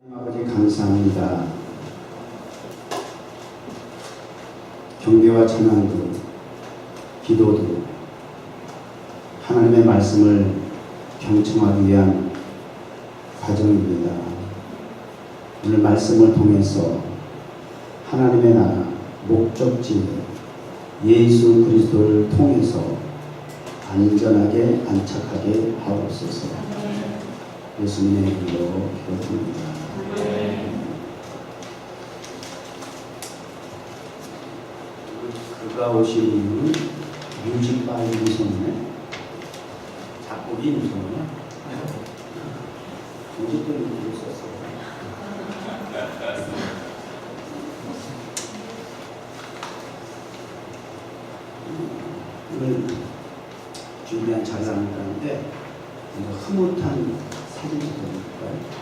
아버지 감사합니다. 경배와 찬양도 기도도 하나님의 말씀을 경청하기 위한 과정입니다. 오늘 말씀을 통해서 하나님의 나라 목적지 예수 그리스도를 통해서 안전하게 안착하게 하옵소서. 예수님의 이름으로 기도드립니다. 그가 오신 이유는 뮤직바이 무선이네. 작곡이 무선이야. 어쨌든 이렇게 썼어요. 오늘 준비한 자료를 하는데 흐뭇한 사진 찍어볼까요?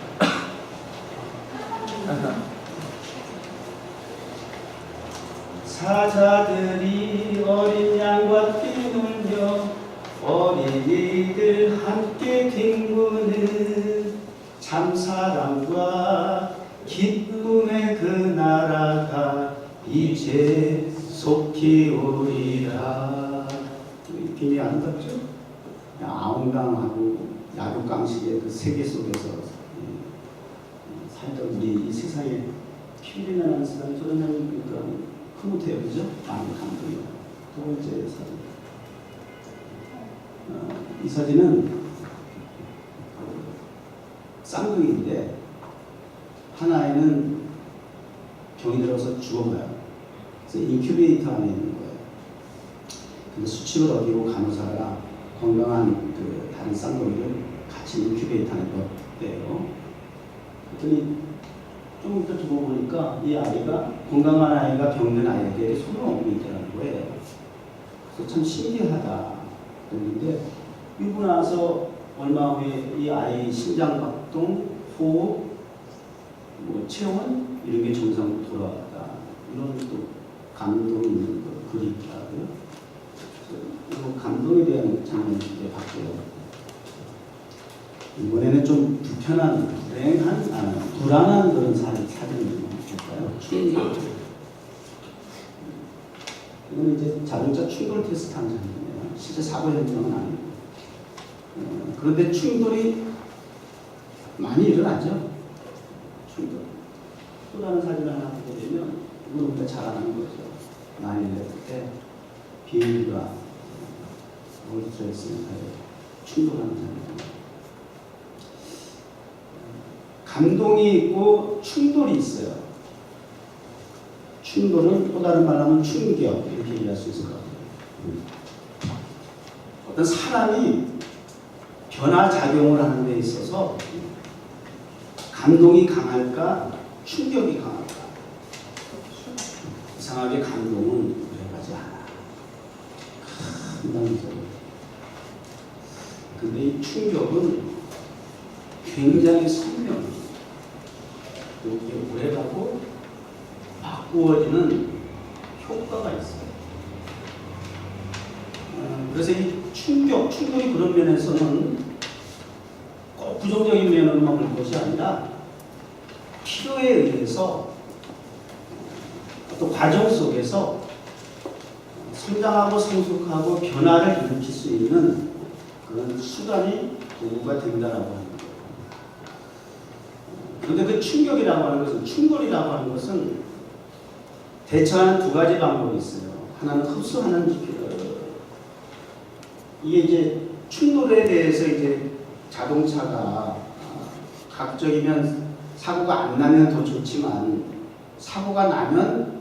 사자들이 어린 양과 뛰놀며 어린이들 함께 뒹구는 참사랑과 기쁨의 그 나라가 이제 속히 오리라. 굉장히 아름답죠? 아웅당하고 야독강식의 그 세계 속에서 살던 우리 이 세상에 피리 나는 사람이 저런 사람이 그러니까 흐뭇해요, 그죠? 마음이 감동이에요. 두 번째 사진. 이 사진은 쌍둥이인데 한 아이는 병이 들어서 죽어가요. 그래서 인큐베이터 안에 있는 거예요. 근데 수칙을 어기고 간호사가 건강한 그 다른 쌍둥이를 같이 인큐베이터 안에 넣었대요. 그랬더니 좀 이따 두고 보니까 이 아이가 건강한 아이가 병든 아이에게 손을 얹고 있다는 거예요. 그래서 참 신기하다 그랬는데 이고 나서 얼마 후에 이 아이 심장박동, 호흡, 체온 이런 게 정상으로 돌아왔다. 이런 또 감동이 있는 글이 있더라고요. 그래서 감동에 대한 장면을 봤고요. 이번에는 좀 불편한, 불안한 그런 사진을 볼까요? 이건 이제 자동차 충돌 테스트 한 장면이에요. 실제 사고 현장은 아니고. 그런데 충돌이 많이 일어나죠. 충돌. 또 다른 사진 하나 보게 되면 이건 우리가 잘 아는 거죠. 9/11 때 비행기가 월드트레이드 충돌하는 장면. 감동이 있고 충돌이 있어요. 충돌은 또 다른 말로 하면 충격 이렇게 얘기할 수 있을 것 같아요. 어떤 사람이 변화작용을 하는 데 있어서 감동이 강할까 충격이 강할까. 이상하게 감동은 오래가지 않아. 감동적으로. 근데 이 충격은 굉장히 선명해요. 이게 오래가고 바꾸어지는 효과가 있어요. 그래서 이 충돌이 그런 면에서는 꼭 부정적인 면으로만 볼 것이 아니라 필요에 의해서 어떤 과정 속에서 성장하고 성숙하고 변화를 일으킬 수 있는 그런 수단이 도구가 된다라고 합니다. 그런데 그 충격이라고 하는 것은, 충돌이라고 하는 것은 대처하는 두 가지 방법이 있어요. 하나는 흡수하는, 이게 이제 충돌에 대해서 이제 자동차가 가급적이면 사고가 안 나면 더 좋지만 사고가 나면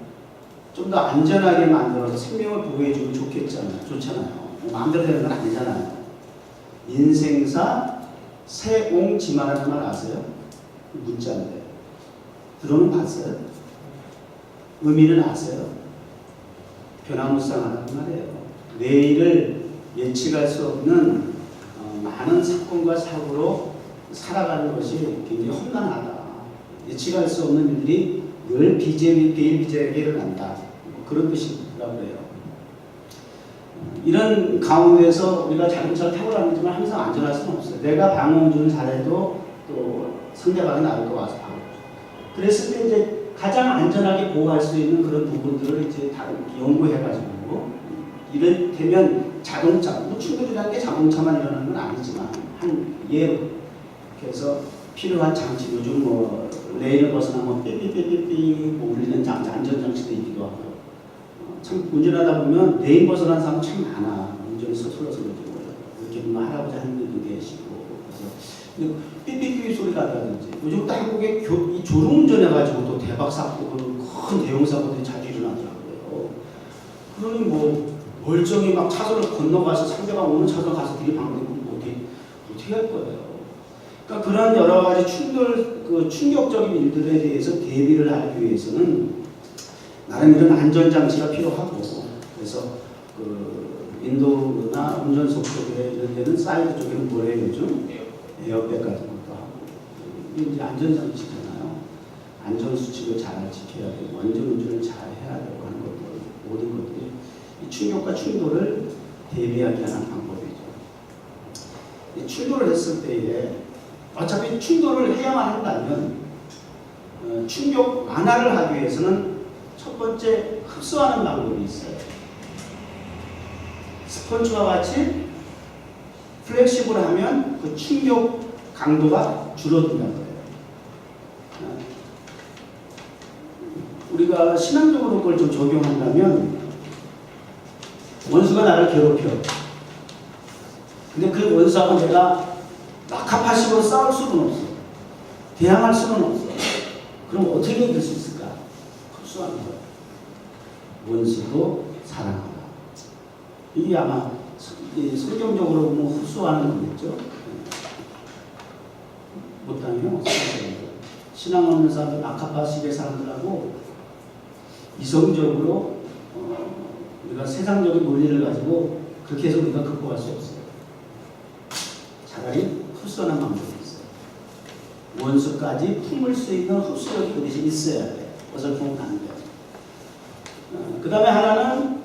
좀 더 안전하게 만들어서 생명을 보호해주면 좋잖아요. 마음대로 되는 건 아니잖아요. 인생사 새옹지마라는 말 아세요? 문자인데 들어는 봤어요? 의미는 아세요? 변화무쌍하다는 말이에요. 내일을 예측할 수 없는 많은 사건과 사고로 살아가는 것이 굉장히 험난하다. 예측할 수 없는 일들이 늘 비일비재하게 일어난다. 그런 뜻이라고 해요. 이런 가운데서 우리가 자동차를 타고 다니지만 항상 안전할 수는 없어요. 내가 방음주를 잘해도 또 상대방이 나를 또 와서 방어해. 그랬을 때 이제 가장 안전하게 보호할 수 있는 그런 부분들을 이제 다른 연구해가지고 이를테면 자동차, 뭐 충돌이라는 게 자동차만 일어나는 건 아니지만 한 예로 그래서 필요한 장치, 요즘 뭐 레일을 벗어나면 삐삐삐삐삐 뭐 울리는 장치, 안전장치도 있기도 하고 참 운전하다 보면 레일 벗어난 사람 참 많아. 운전이 서툴러서 그런지 몰라요. 이렇게 보면 할아버지 할머니도 계시고 그래서 삐삐삐 소리가 나든지 요즘 또 한국에 이 졸음운전해가지고 또 대박 사고 큰 대형 사고들이 자주 일어나더라고요. 그러니 뭐 멀쩡히 막 차선을 건너가서 상대방 오는 차선 가서 들이박는 건 어떻게 할 거예요. 그러니까 그런 여러 가지 충격적인 일들에 대해서 대비를 하기 위해서는 나름 이런 안전장치가 필요하고, 그래서 인도나 운전석 쪽에 이런 데는 사이드 쪽에는 뭐래요 요즘? 에어백 같은 것도 하고. 이게 이제 안전장치잖아요. 안전수칙을 잘 지켜야 되고, 안전운전을 잘 해야 되고 하는 것들, 모든 것들이 이 충격과 충돌을 대비하게 하는 방법이죠. 이 충돌을 했을 때에 어차피 충돌을 해야만 한다면 충격 완화를 하기 위해서는 첫 번째 흡수하는 방법이 있어요. 스펀지와 같이 플렉시블하면 그 충격 강도가 줄어든다고 해요. 우리가 신앙적으로 그걸 좀 적용한다면 원수가 나를 괴롭혀. 근데 그 원수하고 내가 낙하파식으로 싸울 수는 없어. 대항할 수는 없어. 그럼 어떻게 이길 수 있을까? 흡수하는 거야. 원수도 사랑하라. 이게 아마 성경적으로 뭐 흡수하는 거겠죠. 못하면 신앙 없는 사람들, 낙하파식의 사람들하고 이성적으로 우리가 세상적인 논리를 가지고 그렇게 해서 우리가 극복할 수 없어요. 차라리 흡수하는 방법이 있어요. 원수까지 품을 수 있는 흡수력이 그 대신 있어야 돼. 어설프면 안 돼. 그 다음에 하나는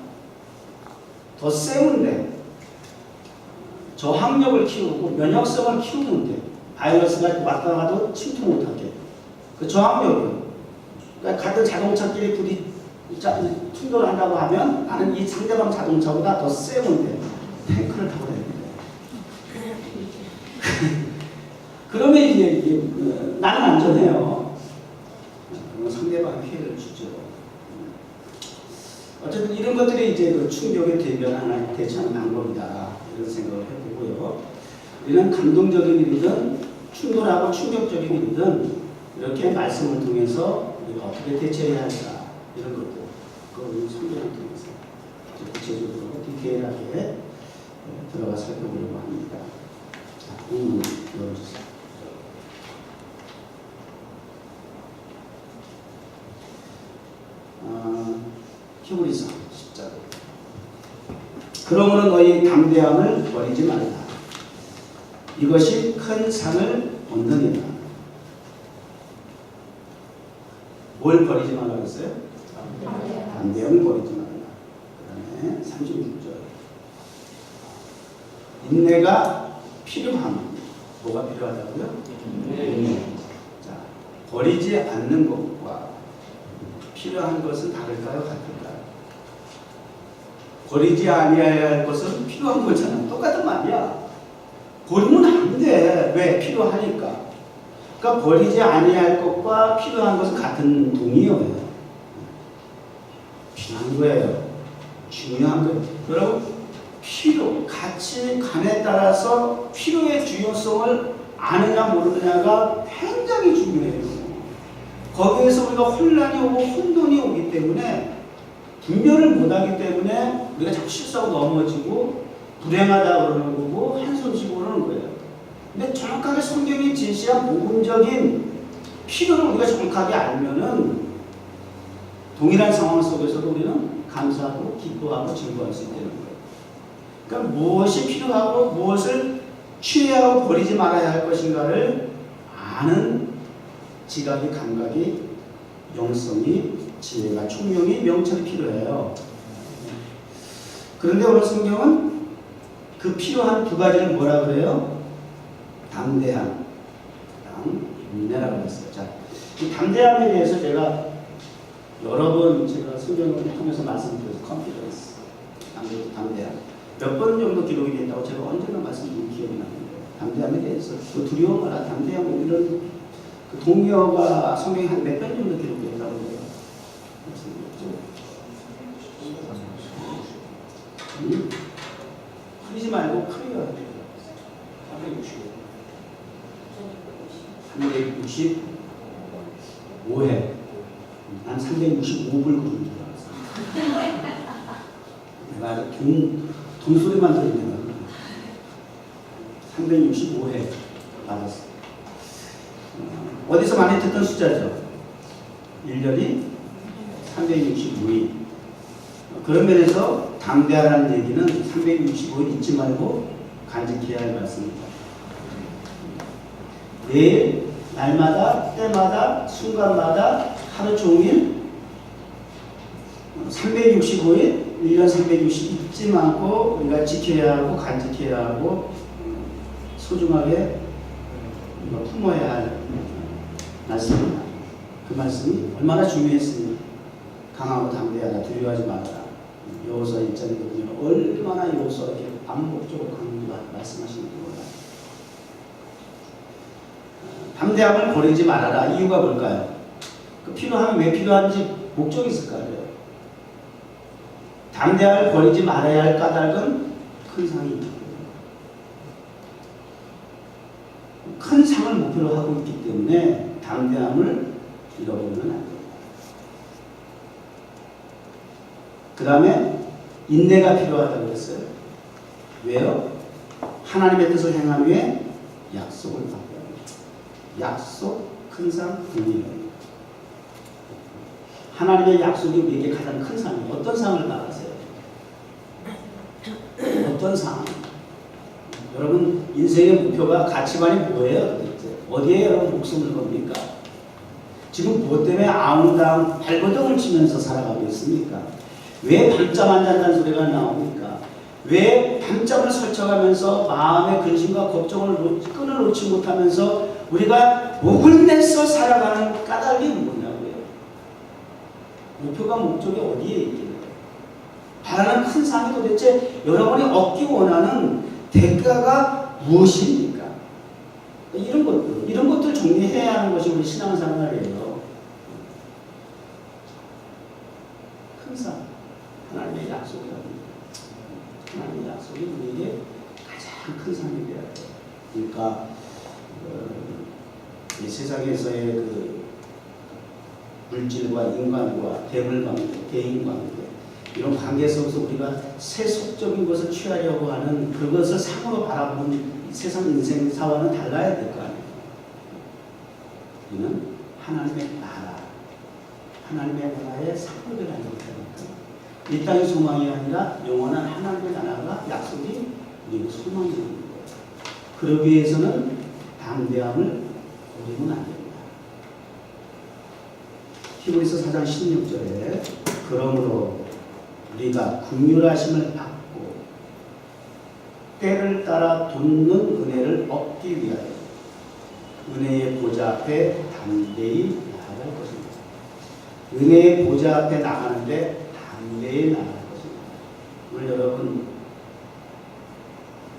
더 세운데 저항력을 키우고 면역성을 키우는 데 바이러스가 왔다 가도 침투 못하게 그 저항력이요. 그러니까 같은 자동차끼리 충돌을 한다고 하면 나는 이 상대방 자동차보다 더 세운데 탱크를 타고 다닙니다. 그러면 이제 나는 안전해요. 그러면 상대방이 피해를 주죠. 어쨌든 이런 것들이 이제 그 충격에 대처하는 방법이다. 이런 생각을 해보고요. 우리는 감동적인 일이든 충돌하고 충격적인 일이든 이렇게 말씀을 통해서 우리가 어떻게 대처해야 할까 이런 것들 그걸 성경을 통해서 구체적으로 디테일하게 들어가 살펴보려고 합니다. 자, 본문 열어주세요. 히브리서 10장. 그러므로 너희 담대함을 버리지 말라. 이것이 큰 상을 얻느니라. 뭘 버리지 말라 그랬어요? 담대함을 버리지 말라. 그 다음에 36절. 인내가 필요함. 뭐가 필요하다고요? 인내. 자, 버리지 않는 것과 필요한 것은 다를까요? 같을까요? 버리지 아니해야 할 것은 필요한 거잖아. 똑같은 말이야. 버리면 안 돼. 왜? 필요하니까. 그러니까 버리지 아니할 것과 필요한 것은 같은 동의어예요. 필요한 거예요. 중요한 거예요. 여러분, 필요, 가치, 간에 따라서 필요의 중요성을 아느냐 모르느냐가 굉장히 중요해요. 거기에서 우리가 혼란이 오고 혼돈이 오기 때문에 분별을 못하기 때문에 우리가 자꾸 실수하고 넘어지고 불행하다 그러는 거고 한숨 쉬고 그러는 거예요. 근데 정확하게 성경이 제시한 복음적인 필요를 우리가 정확하게 알면은 동일한 상황 속에서도 우리는 감사하고 기뻐하고 즐거워할 수 있다는 거예요. 그러니까 무엇이 필요하고 무엇을 취해하고 버리지 말아야 할 것인가를 아는 지각이, 감각이, 영성이, 지혜가, 총명이, 명철이 필요해요. 그런데 오늘 성경은 그 필요한 두 가지를 뭐라 그래요? 담대함, 인내라고 했어요. 자, 이 담대함에 대해서 제가 여러 번 제가 성경을 통해서 말씀드려서 컨피던스, 담대함 몇 번 정도 기록이 됐다고 제가 언제나 말씀드린 기억이 나는데 담대함에 대해서 그 두려움 마라 담대함 이런 그 동료가 성경에 한 몇 번 정도 기록이 됐다고 제가 말씀드렸죠. 흐리지 말고 클리어해야 돼요. 365회. 난 365불 그런 줄 알았어. 내가 돈소리만 들으면 365회 받았어. 어디서 많이 듣던 숫자죠? 1년이 365일. 그런 면에서 담대하라는 얘기는 365일 잊지 말고 간직해야 할 말씀입니다. 매일, 날마다, 때마다, 순간마다 하루 종일 365일, 1년 360 잊지 않고 우리가 지켜야 하고 간직해야 하고 소중하게 품어야 할 말씀입니다. 그 말씀이 얼마나 중요했으니 강하고 담대하다 두려워하지 말아라. 여호수아 1장에 보면 얼마나 여호수아가 이렇게 반복적으로 말씀하시는 걸 몰라요. 담대함을 버리지 말아라. 이유가 뭘까요? 그 필요하면 왜 필요한지 목적이 있을 거 아니에요. 담대함을 버리지 말아야 할 까닭은 큰 상이 있기 때문에. 큰 상을 목표로 하고 있기 때문에 담대함을 잃어버리면 안 돼요. 그 다음에 인내가 필요하다고 했어요. 왜요? 하나님의 뜻을 행한 후에 약속을 받게 합니다. 약속, 큰 상, 긍휼. 하나님의 약속이 우리에게 가장 큰 상이에요. 어떤 상을 말하세요? 어떤 상? 여러분 인생의 목표가 가치관이 뭐예요? 도대체? 어디에 여러분 목숨을 겁니까? 지금 무엇 때문에 아웅다웅 발버둥을 치면서 살아가고 있습니까? 왜 밤잠 안 잔다는 소리가 나옵니까? 왜 밤잠을 설쳐가면서 마음의 근심과 걱정을 끈을 놓지 못하면서 우리가 목을 내서 살아가는 까닭이 뭐냐고요? 목표가 목적이 어디에 있길래? 바라는 큰 상이 도대체 여러분이 얻기 원하는 대가가 무엇입니까? 이런 것들 정리해야 하는 것이 우리 신앙생활이에요. 큰 상, 하나님의 약속이랍니다. 하나님의 약속이 우리에게 가장 큰 상이 되어야 돼요. 그러니까 이 세상에서의 그 물질과 인간과 대물관계, 대인관계 이런 관계 속에서 우리가 세속적인 것을 취하려고 하는 그것을 상으로 바라보는 세상 인생사와는 달라야 될 거 아니에요. 우리는 하나님의 나라, 하나님의 나라의 상급을 하는 거니까 이 땅의 소망이 아니라 영원한 하나님의 나라가 약속이 우리의 소망이 되는 거예요. 그러기 위해서는 담대함을 버리면 안 됩니다. 히브리서 4장 16절에 그러므로 우리가 긍휼하심을 받고 때를 따라 돕는 은혜를 얻기 위하여 은혜의 보좌 앞에 담대히 나아갈 것입니다. 은혜의 보좌 앞에 나가는데 담대히 나아갈 것입니다. 오늘 여러분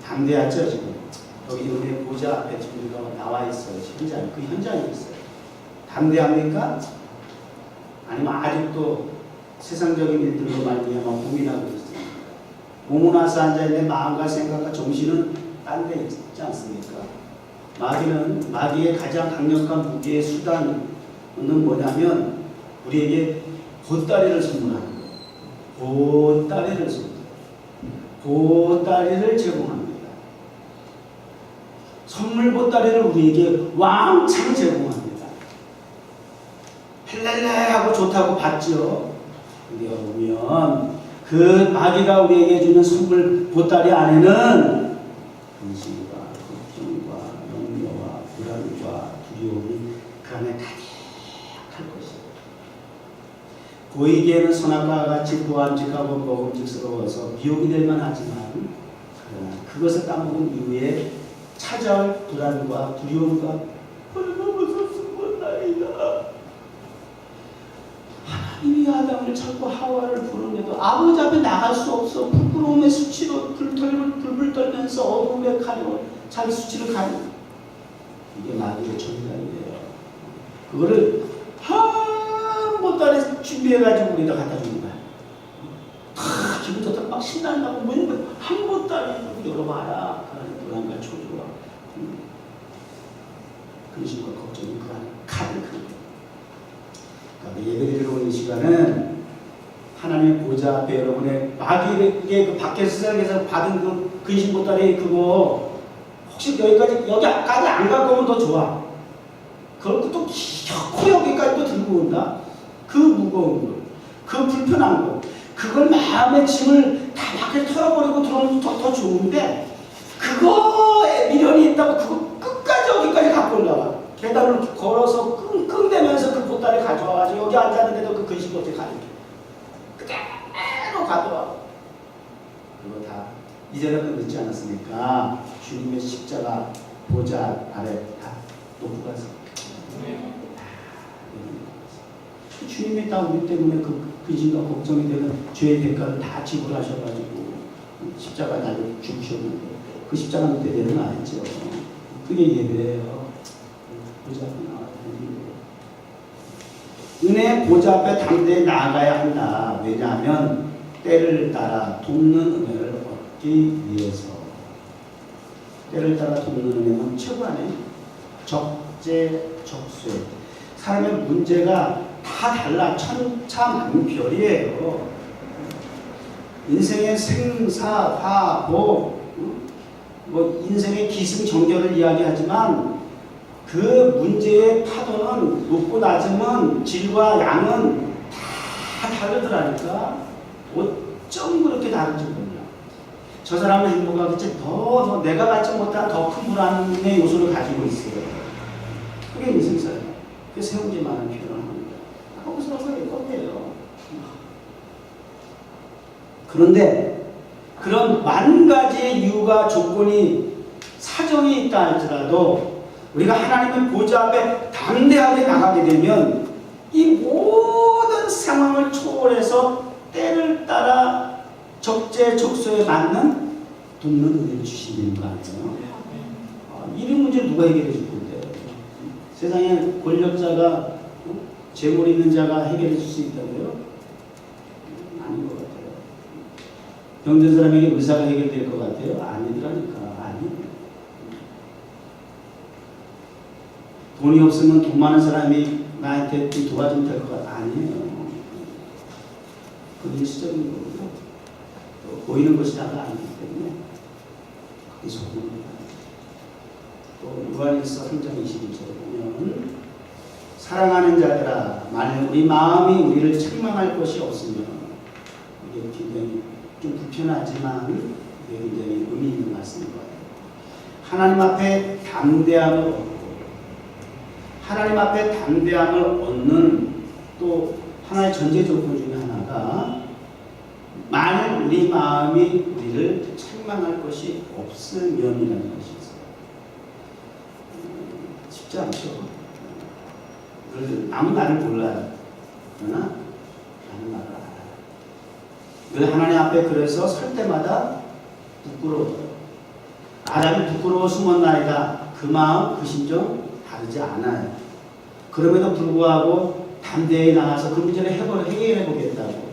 담대하죠? 지금 여기 은혜의 보좌 앞에 지금 우리가 나와 있어요. 현장, 그 현장에 있어요. 담대합니까? 아니면 아직도 세상적인 일들로 말미암아 고민하고 있습니다. 몸은 와서 앉아있는데 마음과 생각과 정신은 딴 데 있지 않습니까? 마귀의 가장 강력한 무기의 수단은 뭐냐면 우리에게 보따리를 선물하는 거예요. 보따리를 선물해요. 보따리를 제공합니다. 선물 보따리를 우리에게 왕창 제공합니다. 헬렐레 하고 좋다고 받죠. 우리가 보면 그 마귀가 우리에게 주는 선물 보따리 안에는 근심과 걱정과 염려와 불안과 두려움이 그 안에 가득할 것이에요. 보이기에는 선악과 같이 보암직하고 먹음직스러워서 미혹이 될 만하지만 그러나 그것을 따먹은 이후에 찾아올 불안과 두려움과 얼마나 하나님이 아담을 찾고 하와를 부르는데도 아버지 앞에 나갈 수 없어. 부끄러움의 수치로 불불 떨면서 어둠에 가려 자기 수치를 가려. 이게 마귀의 전략이에요. 그거를 한 보따리 준비해가지고 우리가 갖다 주는 거야. 기분 좋다. 막 신난다고 한 보따리 열어봐라. 그 안에 불안과 초조와 근심과 걱정이 그 안에 가득한 거예요. 그러니까 예배드리러 오는 시간은 하나님의 보좌 앞에 여러분의 마귀에게 그 밖에서 세상에서 받은 그 근심 보따리 그거 혹시 여기까지 안 갈 거면 더 좋아. 그걸 또 기어코 여기까지 또 들고 온다. 그 무거운 거, 그 불편한 거, 그걸 마음의 짐을 다 밖에 털어버리고 들어오면 더 좋은데 그거에 미련이 있다고 그거 끝까지 여기까지 갖고 올라와. 계단을 걸어서 끙끙대면서 그 보따리 가져와가지고 여기 앉았는데도 그 근심 보따리 가져와. 그대로 가져와. 그거 다 이제는 늦지 않았으니까 주님의 십자가 보좌 아래 다 놓고 가서 주님이 다 우리 때문에 그 근심과 걱정이 되는 죄의 대가를 다 지불하셔가지고 십자가 나를 죽으셨는데 그 십자가 밑에 내려놔야죠. 그게 예배예요. 보좌 앞에 나와야 되는 은혜의 보좌 앞에 담대히 나아가야 한다. 왜냐하면 때를 따라 돕는 은혜를 얻기 위해서. 때를 따라 돕는 은혜는 최고하네. 적재적소에 사람의 문제가 다 달라. 천차만별이에요. 인생의 생사화복, 뭐 인생의 기승전결을 이야기하지만 그 문제의 파도는 높고 낮음은 질과 양은 다 다르더라니까. 어쩜 그렇게 다른지 몰라. 저 사람은 행복하겠지. 더 내가 갖지 못한 더 큰 불안의 요소를 가지고 있어요. 그게 인생사예요. 그게 세우지만은 표현을 합니다. 거기서 이거예요. 그런데 그런 만 가지의 이유가 조건이 사정이 있다 할지라도 우리가 하나님의 보좌 앞에 담대하게 나가게 되면 이 모든 상황을 초월해서 때를 따라 적재적소에 맞는 돕는 은혜를 주시는 거 아니에요? 이런 문제를 누가 해결해 줄 건데? 세상에 권력자가 재물 있는 자가 해결해 줄 수 있다고요? 아닌 것 같아요. 병든 사람에게 의사가 해결될 것 같아요? 아니더라니까. 아니. 돈이 없으면 돈 많은 사람이 나한테 도와주면 될 것 같아? 아니에요. 그건 일시적인 거고요. 또 보이는 것이 다가 아니기 때문에 그게 소금입니다. 또 요한일서 3장 22절에 보면 사랑하는 자들아 만일 우리 마음이 우리를 책망할 것이 없으면 이게 굉장히 좀 불편하지만 이게 굉장히 의미 있는 말씀인 것 같아요. 하나님 앞에 담대함을 얻고 하나님 앞에 담대함을 얻는 또 하나의 전제 조건 중에 하나가 만일 우리 마음이 우리를 책망할 것이 없으면이라는 것이 있어요. 쉽지 않죠. 남은 나를 몰라요. 그러나 나는 나를 알아요. 늘 하나님 앞에 그래서 설 때마다 부끄러워요. 아담이 부끄러워 숨었나이다. 그 마음, 그 심정 다르지 않아요. 그럼에도 불구하고 담대히 나가서 그 문제를 해결해 보겠다고.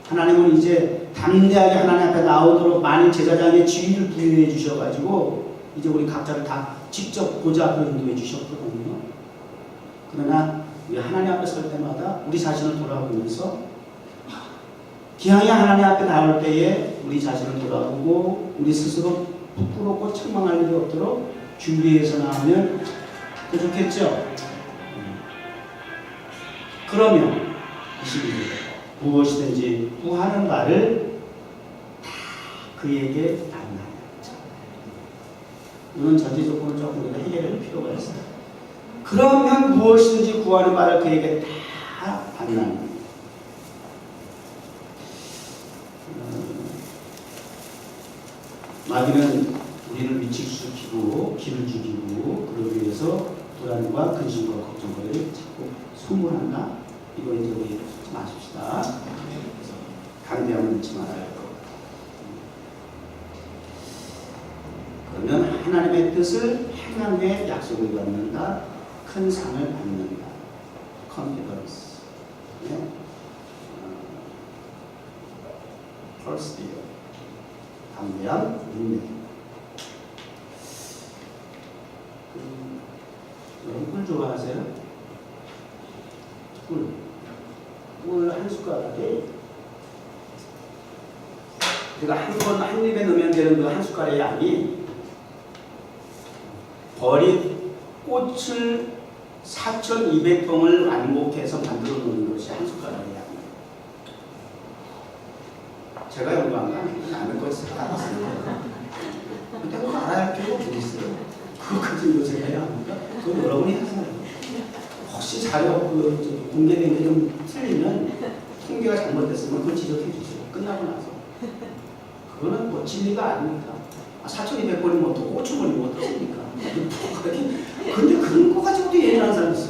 하나님은 이제 담대하게 하나님 앞에 나오도록 많은 제사장의 지위를 부여해 주셔가지고 이제 우리 각자를 다 직접 보좌 앞으로 인도해 주셨거든요. 그러나 우리 하나님 앞에 설 때마다 우리 자신을 돌아보면서 기왕에 하나님 앞에 나올 때에 우리 자신을 돌아보고 우리 스스로 부끄럽고 책망할 일이 없도록 준비해서 나오면 더 좋겠죠? 그러면 22절 무엇이든지 구하는 바를 다 그에게 안나요. 이런 전제 조건을 조금 우리가 해결할 필요가 있어요. 그러면 무엇이든지 구하는 바를 그에게 다 안나요. 마귀는 우리를 미치시키고 기를 죽이고 그러기 위해서 불안과 근심과 걱정거리를 자꾸 소물한다. 이거 이제 우리 하지 마십시다. 강대함을 잊지 말아요. 그러면 하나님의 뜻을 행한 후에 약속을 받는다. 큰 상을 받는다. confidence. 네. persevere. 강대함, 인내. 여러분 꿀 좋아하세요? 꿀 한 숟가락에 우리가 한 입에 넣으면 되는 그 한 숟가락의 양이 버린 꽃을 4,200봉을 완곡해서 만들어 놓는 것이 한 숟가락의 양이에요. 제가 연구한 건 남의 것을 알았어요. 근데 그거 알아야 할 필요가 없어 있어요. 그거까지 이거 제가 해야 합니까? 그건 여러분이 하세요. 혹시 자료 공개된 게 좀 틀리면 통계가 잘못됐으면 그걸 지적해 주세요. 끝나고 나서. 그거는 뭐 진리가 아닙니까? 4,200번이면 어떻고 5,000번이면 어떻습니까? 근데 그런 거 가지고도 예민한 사람이 있어.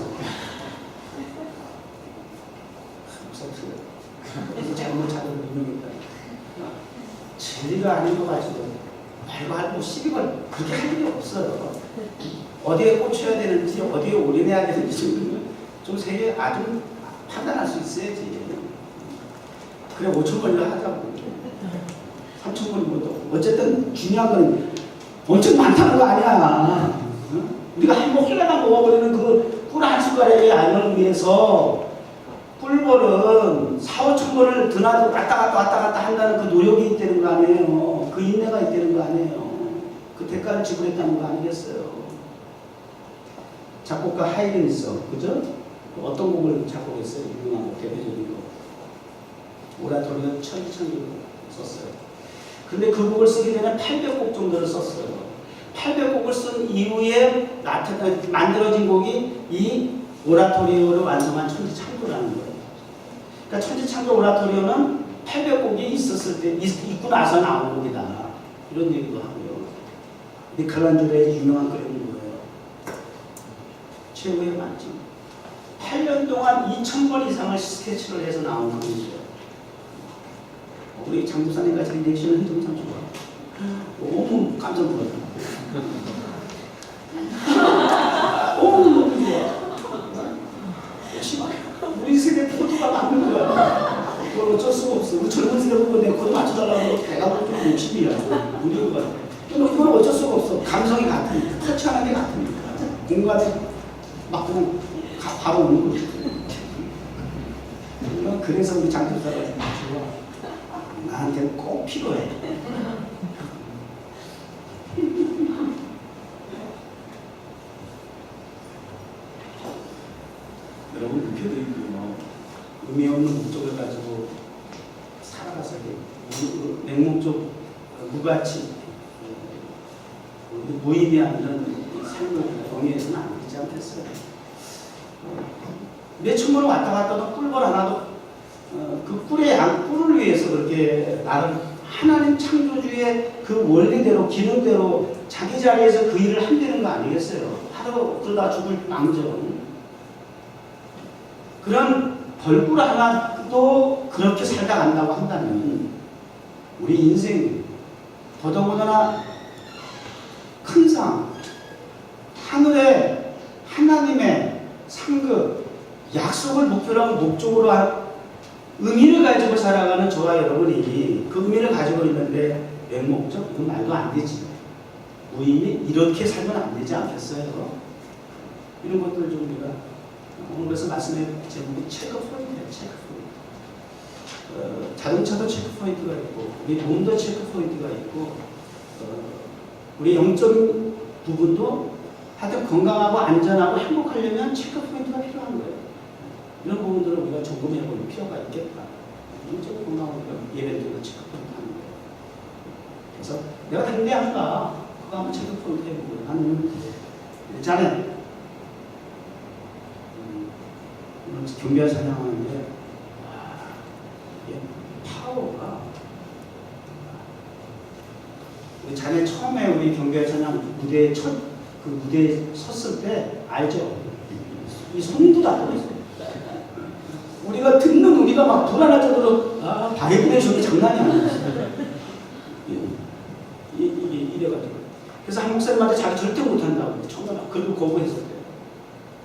그래서 잘못 찾아서 누르니까 진리가 아닌 거 가지고 말고 한 12번 그렇게 할 일이 없어요. 어디에 꽂혀야 되는지 어디에 올인해야 되는지 좀 세게 아주 판단할 수 있어야지. 그래 5,000번이나 하자고. 3,000번이면 어쨌든 중요한 건 엄청 많다는 거 아니야. 우리가 한번 홀라당 먹어버리는 그 꿀 한 숟가락의 양을 위해서 꿀벌은 4,000~5,000번을 드나도 왔다 갔다 한다는 그 노력이 있다는 거 아니에요. 그 인내가 있다는 거 아니에요. 그 대가를 지불했다는 거 아니겠어요. 작곡가 하이든 있어. 그죠? 어떤 곡을 작곡했어요? 유명한 곡, 대표적인 곡. 오라토리오 천지창조를 썼어요. 근데 그 곡을 쓰기 전에 800곡 정도를 썼어요. 800곡을 쓴 이후에 만들어진 곡이 이 오라토리오를 완성한 천지창조라는 거예요. 그러니까 천지창조 오라토리오는 800곡이 있었을 때, 있고 나서 나온 곡이다. 이런 얘기도 하고요. 미켈란젤로의 유명한 그림인 거예요. 최후의 만점. 8년 동안 2,000번 이상을 스케치를 해서 나온 그림이죠. 우리 장부사님 같이 리액션을 해주면 참 좋아. 너무 깜짝 놀랐다. 너무 좋아. 역시 우리 세대 코드가 맞는 거야. 그걸 어쩔 수가 없어. 우리 젊은 세대 보고 내 코드 맞춰달라고 내가 볼 때는 욕심이야. 우리 것 같아. 이건 어쩔 수가 없어. 감성이 같으니까. 터치하는 게 같으니까. 공간에 막 그냥 바로 오는 거지. 그래서 우리 장부사가 좋아. 나한테는 꼭 필요해. 여러분 목표도 있고요. 의미 없는 목적을 가지고 살아가서 맹목적 무가치 무의미한 이런 삶을 영위해서는 안 되지 않겠어요. 몇천 번을 왔다 갔다 하도 꿀벌 하나도 그 꿀을 위해서 그렇게 나를 하나님 창조주의 그 원리대로 기능대로 자기 자리에서 그 일을 한다는 거 아니겠어요? 하루 그러다 죽을 망정. 그런 벌꿀 하나도 그렇게 살다 간다고 한다면 우리 인생 더더군다나 큰 상, 하늘의 하나님의 상급, 약속을 목표로 하고 목적으로 의미를 가지고 살아가는 저와 여러분이 그 의미를 가지고 있는데 맹목적? 이건 말도 안 되지. 무의미? 이렇게 살면 안 되지 않겠어요? 이런 것들 좀 우리가 오늘에서 말씀의 제목이 체크포인트예요. 체크포인트. 자동차도 체크포인트가 있고 우리 몸도 체크포인트가 있고 우리 영적인 부분도 하여튼 건강하고 안전하고 행복하려면 체크포인트가 필요한 거예요. 이런 부분들을 우리가 점검해 볼 필요가 있겠다. 영적인 건강하고 예배들도 체크포인트 하는 거예요. 그래서 내가 담대한가 그거 한번 체크포인트 해보고 나는 자네 오늘 경배와 찬양하는데 파워가 우리 자네 처음에 우리 경배와 찬양 무대에 그 무대에 섰을 때 알죠? 이 손도 다 떨어졌어요. 우리가 듣는 우리가 막 불안할 정도로 바이브레이션이 장난이 아니었어요. 이게 이래가지고. 그래서 한 목사님한테 자기 절대 못한다고 정말 그리고 거부했었대요.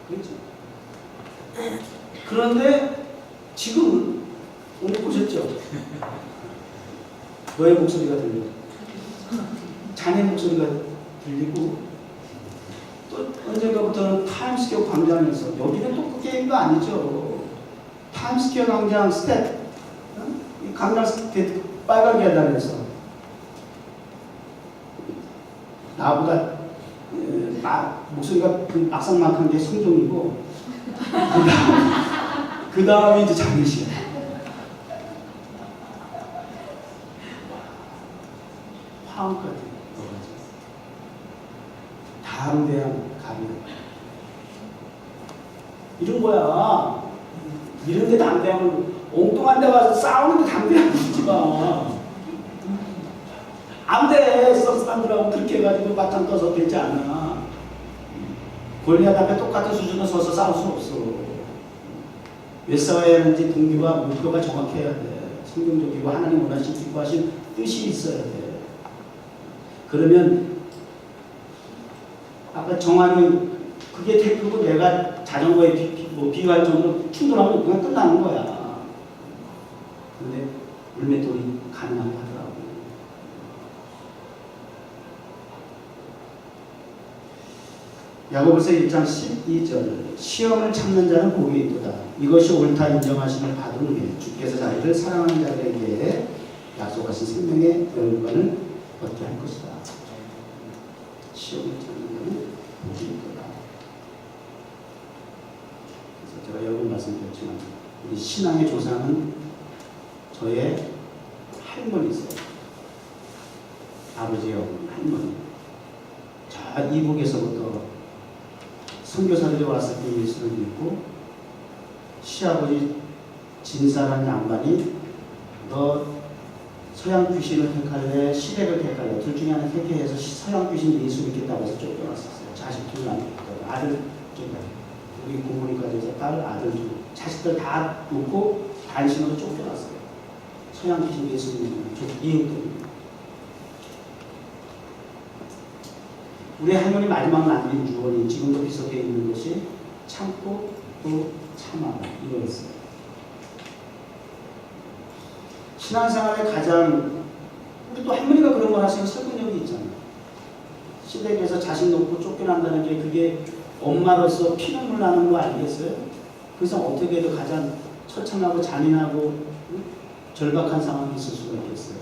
그렇죠? 그런데 지금 오늘 보셨죠? 너의 목소리가 들려. 자네 목소리가 들리고 또 언젠가부터는 타임스퀘어 광장에서 여기는 또 그 게임도 아니죠. 타임스퀘어 광장 스텝 이 광장 스텝 빨간 계단에서 나보다 목소리가 막상막한 게 성종이고 그 다음에 이제 장례식. 화음까지 담대한 가면 이런 거야. 이런 데 담대하면 엉뚱한 데 가서 싸우는데 담대한 거지 마. 안 돼. 사람들하고 그렇게 해가지고 맞짱 떠서 되지 않아. 골리앗 앞에 똑같은 수준으로 서서 싸울 수 없어. 왜 싸워야 하는지 동기와 목표가 정확해야 돼. 성경적이고 하나님 원하신 기뻐하신 뜻이 있어야 돼. 그러면 아까 정하는 그게 테이프고 내가 자전거에 비유할 정도로 충돌하면 그냥 끝나는 거야. 근데 물맷돌이 가능하게 하더라고. 야고보서 1장 12절 시험을 참는 자는 복이 있도다. 이것이 옳다 인정하심을 받은 후에 주께서 자기를 사랑하는 자들에게 약속하신 생명의 영광을 얻게 할 것이다. 시험을 참는 자는 복이 있도다. 그래서 제가 여러 번 말씀드렸지만 우리 신앙의 조상은 저의 할머니세요. 아버지의 어머니, 할머니. 저 이북에서부터 선교사들이 왔을 때 예수를 믿고 시아버지 진사라는 양반이 너 서양 귀신을 택할래 시댁을 택할래 둘 중에 하나 택해서 서양 귀신 예수 믿겠다고 해서 쫓겨났었어요. 자식 둘 아들 우리 고모니까지 해서 딸 아들 둘 자식들 다 놓고 단신으로 쫓겨났어요. 서양 귀신 예수 믿는 이웃 때문에. 우리 할머니 마지막 남긴 유언이 지금도 비석에 있는 것이 참고 또 참아라 이거였어요. 신앙생활의 가장 우리 또 할머니가 그런 걸 하시는 설득력이 있잖아요. 시댁에서 자식 놓고 쫓겨난다는 게 그게 엄마로서 피눈물 나는 거 아니겠어요? 그래서 어떻게 해도 가장 처참하고 잔인하고 절박한 상황이 있을 수가 있겠어요.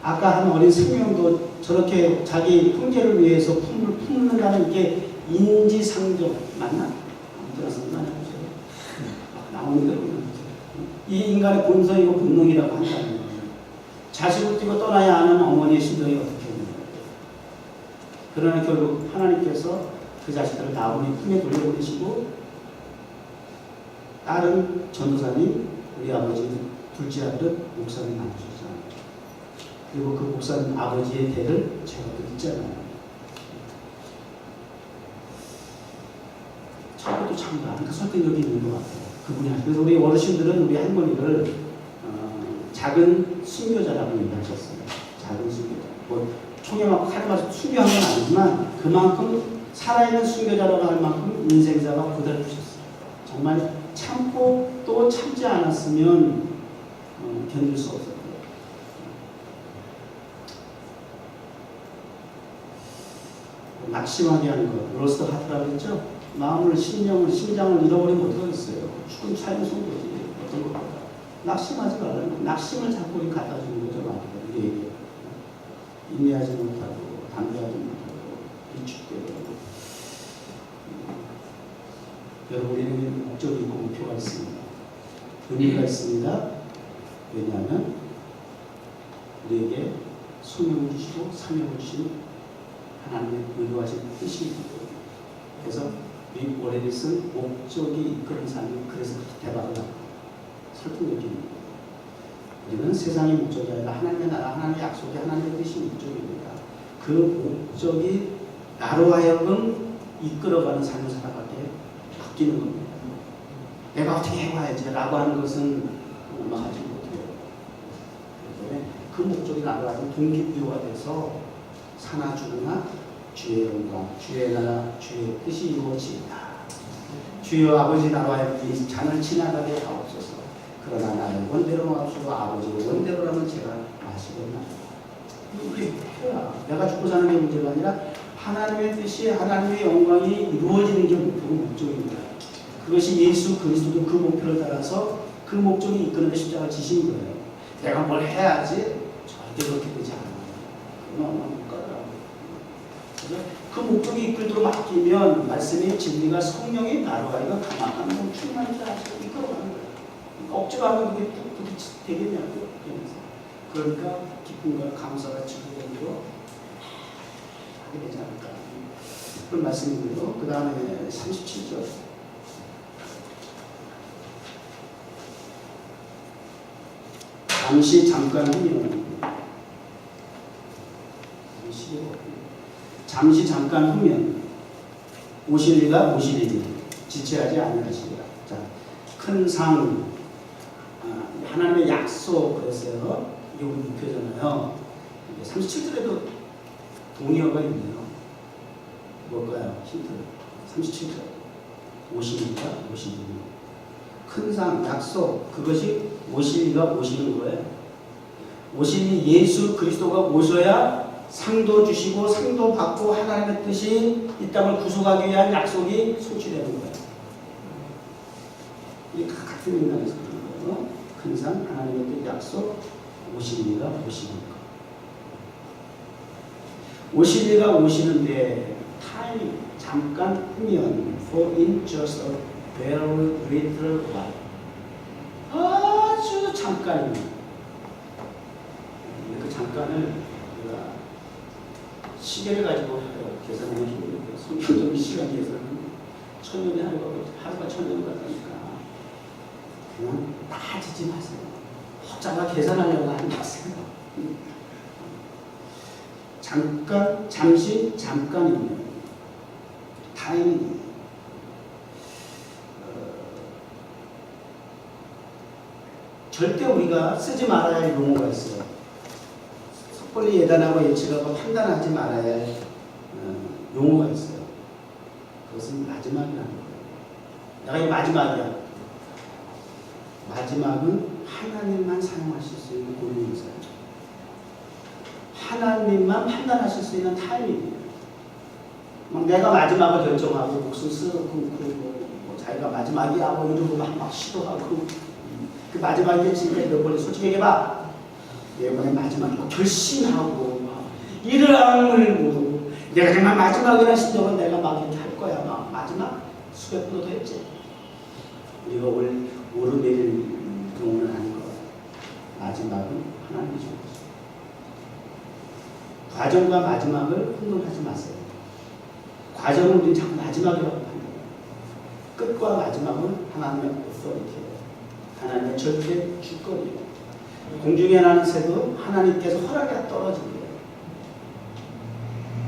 아까 한 어린 생명도 저렇게 자기 형제를 위해서 품는다는 게 인지상정 맞나? 아무튼 상관해보세요. 나오는 대로 이 인간의 본성이고 본능이라고 한다는 거예요. 자식을 띄고 떠나야 하는 어머니의 심정이 어떻게 되는 거예요. 그러나 결국 하나님께서 그 자식들을 나오니 품에 돌려보내시고 다른 전도사님 우리 아버지 둘째 아들은 목사님 나누셨잖아요. 그리고 그 목사님 아버지의 대를 제가 또 있잖아요. 저것도 참 나한테 설득력이 있는 것 같아요. 그분이 하시고. 그래서 우리 어르신들은 우리 할머니를 작은 순교자라고 얘기하셨어요. 작은 순교자. 뭐 총명하고 칼맞아 순교한 건 아니지만 그만큼 살아있는 순교자라고 할 만큼 인생사가 고달프셨어요. 정말 참고 또 참지 않았으면 견딜 수 없어요. 낙심하게 하는 것, 로스트 하트라고 했죠? 마음을, 심장을 잃어버리면 어떡하겠어요? 죽은 차이는 손거지. 어떤 것보다. 낙심하지 말라는 거. 낙심을 자꾸 갖다 주는 거죠, 우리에게. 인내하지 못하고, 담대하지 못하고, 위축되고. 여러분, 우리는 목적이 있고 목표가 있습니다. 의미가 있습니다. 왜냐하면, 우리에게 소명을 주시고, 사명을 주신 하나님의 의도하신 뜻이 있기 때문에. 그래서 이 오레디슨 목적이 이끄는 삶이 그래서 대박을 하고 설득력이 있는 거예요. 우리는 세상의 목적이 아니라 하나님의 나라, 하나님의 약속이 하나님의 뜻이 목적입니다. 그 목적이 나로 하여금 이끌어가는 삶을 살아가게 바뀌는 겁니다. 내가 어떻게 해봐야지 라고 하는 것은 하지 못해요. 그 목적이 나로 하여금 동기부여가 돼서 사나 죽으나 주의 영광, 주의 나라, 주의 뜻이 이루어지리라. 주여 아버지 나로 하여금 이 잔을 지나가게 하옵소서. 그러나 나의 원대로 마옵소서. 아버지의 원대로라면 제가 마시겠나이다. 이게 목표야. 내가 죽고 사는 게 문제가 아니라 하나님의 뜻이, 하나님의 영광이 이루어지는 게 목적입니다. 그것이 예수 그리스도도 그 목표를 따라서 그 목적이 이끄는 십자가를 지신 거예요. 내가 뭘 해야지 절대 그렇게 되지 않아요. 그건 못 가더라고요. 그래서 그 목적이 이끌도록 맡기면 말씀의 진리가 성령의 나로 하여금 가만한 충만히 하시고 이끌어가는 거예요. 억지로 하면 그게 되겠냐고. 그러니까 기쁨과 감사가 지속되도록 하게 되지 않을까. 그런 말씀이고요. 그 다음에 37절. 잠시 잠깐 후면 오시리가 오시리니 지체하지 아니하시리라. 자, 큰 상, 하나님의 약속 그랬어요. 이거 목표잖아요. 37절에도 동의어가 있네요. 뭘까요? 힌트. 37절. 오시리가 오시리니. 큰 상, 약속, 그것이 오시리가 오시는 거예요. 오시니 예수 그리스도가 오셔야 상도 주시고 상도 받고 하나님의 뜻이 이 땅을 구속하기 위한 약속이 성취되는 거예요. 이게 같은 맥락에서 그런 거예요. 큰 상, 하나님의 뜻 약속, 오시리가 오시는 거. 오시리가 오시는데 타임 잠깐 후면 for in just a very little while. 아주 잠깐입니다. 그 잠깐을 우리가 시계를 가지고 계산하는 힘들고 성경적인 시간 계산은 천년의 하루가 천년 같으니까 그냥 따지지 마세요. 헛자가 계산하려고 하지 마세요. 잠깐, 잠시, 잠깐이면 타이밍이에요. 절대 우리가 쓰지 말아야 할 용어가 있어요. 섣불리 예단하고 예측하고 판단하지 말아야 할 용어가 있어요. 그것은 마지막이라는 거예요. 내가 이 마지막이야. 마지막은 하나님만 사용하실 수 있는 고유인사예요. 하나님만 판단하실 수 있는 타이밍이에요. 막 내가 마지막을 결정하고 목숨 쓰고 자기가 마지막이야 뭐 이러고 막 시도하고 그 마지막에 지금까지 몇 번에 솔직히 얘기해봐. 이번에 마지막이고 결심하고 막 이를 악물고 내가 정말 마지막이라는 신정은 내가 막 이렇게 할 거야. 막 마지막 수백 번도 했지. 우리가 오르내릴 경우는 아닌 것 같아요. 마지막은 하나님이 주는 거죠. 과정과 마지막을 혼돈하지 마세요. 과정은 우리는 자꾸 마지막이라고 판단해요. 끝과 마지막은 하나님의 오토리티예요. 하나님의 절대 주권이에요. 공중에 나는 새도 하나님께서 허락에 떨어집니다.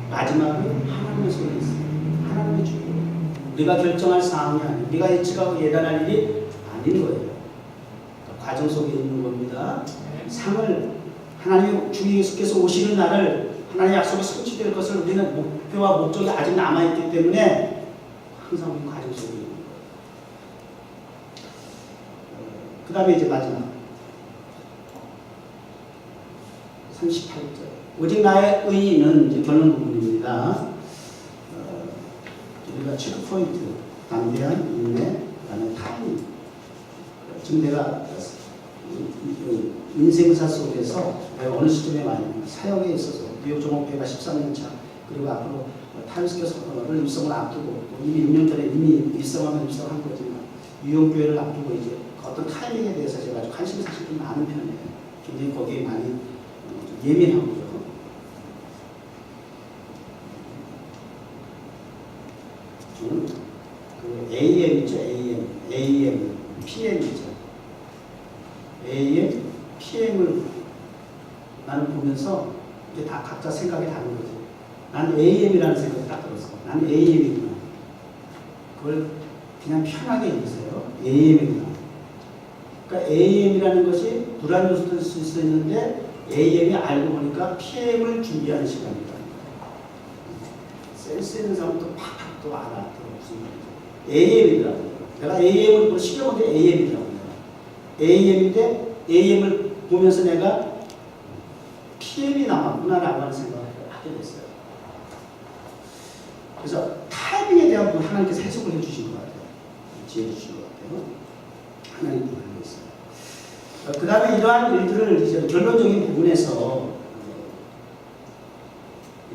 마지막은 하나님의 손에 있습니다. 하나님의 주권. 우리가 결정할 사항이 아니에요. 우리가 예측하고 예단할 일이 아닌 거예요. 그러니까 과정 속에 있는 겁니다. 상을 하나님 주 예수께서 오시는 날을 하나님의 약속이 성취될 것을 우리는 목표와 목적이 아직 남아있기 때문에 항상 우리 과정 속에 있는 거예요. 그 다음에 이제 마지막 38절. 오직 나의 의는 이제 결론 부분입니다. 우리가 체크포인트, 담대한 인내, 그 다음에 타이밍. 지금 내가 인생사 속에서 내가 어느 시점에 많이 사역에 있어서 뉴욕 종목교회가 13년차 그리고 앞으로 타임스퀘어를 입성을 앞두고 이미 6년 전에 이미 입성하면 입성한 거지만 뉴욕교회를 앞두고 이제 어떤 타이밍에 대해서 제가 아주 관심이 사실 좀 많은 편이에요. 굉장히 거기에 많이 예민하고요. 저는 그 AM이죠. AM, PM이죠. AM, PM을 나는 보면서 이게 다 각자 생각이 다른 거지. 나는 AM이라는 생각이 딱 들었어. 나는 AM이구나. 그걸 그냥 편하게 읽으세요. AM입니다. 그러니까 AM이라는 것이 불안 요소도 있을 수 있는데 AM이 알고 보니까 PM을 준비하는 시간이다. 센스 있는 사람도 팍팍 또 알아. 무슨 말이지? AM이더라고요. 내가 AM을 신경 본게 AM이더라고요. AM인데 AM을 보면서 내가 PM이 남았구나라고 하는 생각을 하게 됐어요. 그래서 타이밍에 대한 부분 하나님께서 해석을 해주신 것 같아요. 지혜 주신 것 같아요. 하나님 부분이 있어요. 그 다음에 이러한 일들을 이제 결론적인 부분에서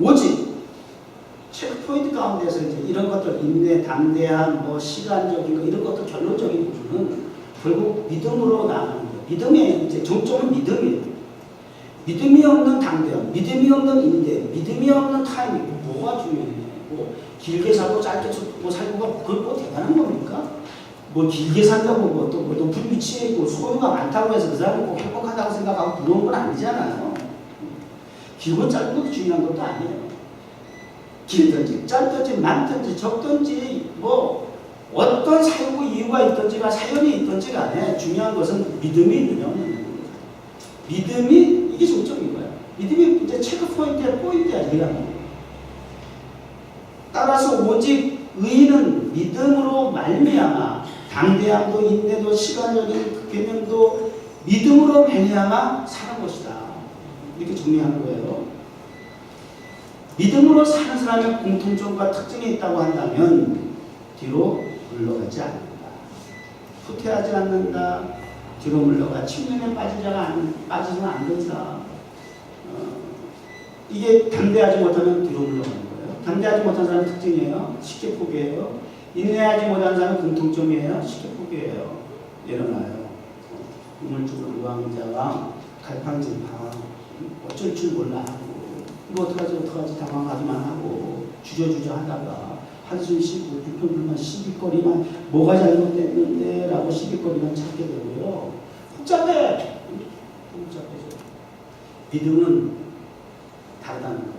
오직 체크포인트 가운데서 이제 이런 것들 인내, 담대함, 뭐 시간적인 거 이런 것들 결론적인 부분은 결국 믿음으로 나가는 거예요. 믿음의 이제 정점은 믿음이에요. 믿음이 없는 담대함, 믿음이 없는 인내, 믿음이 없는 타이밍 뭐가 중요해요? 뭐 길게 살고 짧게 살고가 그걸 뭐 대단한 겁니까? 뭐 길게 산다고 뭐 또 높은 위치에 있고 소유가 많다고 해서 그 사람이 꼭 행복하다고 생각하고 부러운 건 아니잖아요. 길고 짧은 것도 중요한 것도 아니에요. 길든지 짧든지 많든지 적든지 뭐 어떤 사유고 이유가 있든지가 사연이 있든지 간에 중요한 것은 믿음이 있느냐 없느냐. 믿음이 이게 중점인 거야. 믿음이 이제 체크 포인트야 이해하는. 따라서 오직 의인은 믿음으로 말미암아 담대함도 인내도 시간적인 개념도 믿음으로 말미암아 사는 것이다. 이렇게 정리하는 거예요. 믿음으로 사는 사람의 공통점과 특징이 있다고 한다면 뒤로 물러가지 않는다. 후퇴하지 않는다. 뒤로 물러가 측면에 빠지지는 않는다. 이게 담대하지 못하면 뒤로 물러가는 거예요. 담대하지 못한 사람의 특징이에요. 쉽게 포기해요. 인내하지 못한 사람의 공통점이에요. 쉽게 포기해요. 일어나요. 우물쭈물 우왕좌왕 갈팡질팡 어쩔 줄 몰라 하고 이거 어떡하지 당황하기만 하고 주저주저 하다가 한숨 쉬고 불평불만 시비거리만 뭐가 잘못됐는데 라고 시비거리만 찾게 되고요. 복잡해져. 믿음은 다르다는 거예요.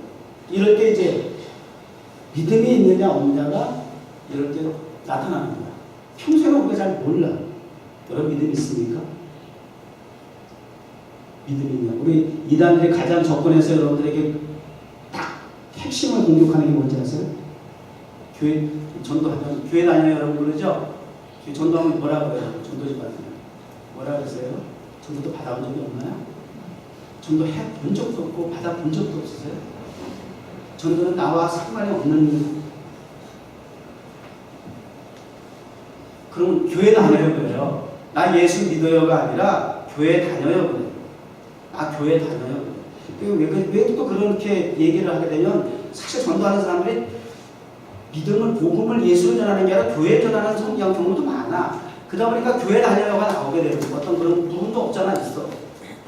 이럴 때 이제 믿음이 있느냐 없느냐가 이럴 때 나타나는 거야. 평소에 우리가 잘 몰라. 여러분 믿음이 있습니까? 믿음이 있냐? 우리 이단들이 가장 접근해서 여러분들에게 딱 핵심을 공격하는 게 뭔지 아세요? 교회 전도하면 교회 다니는 여러분 그러죠? 전도하면 뭐라 그래요? 전도지 받으면 뭐라 그러세요? 전도도 받아본 적이 없나요? 전도해 본 적도 없고 받아본 적도 없으세요? 전도는 나와 상관이 없는. 그러면 교회 다녀요 그래요. 나 예수 믿어요가 아니라 교회 다녀요 그래요. 나 교회 다녀요 그래요. 왜 또 그렇게 얘기를 하게 되면 사실 전도하는 사람들이 믿음을 복음을 예수로 전하는 게 아니라 교회에 전하는 성경 경우도 많아. 그러다 보니까 교회 다녀요가 나오게 되는 어떤 그런 부분도 없잖아 있어.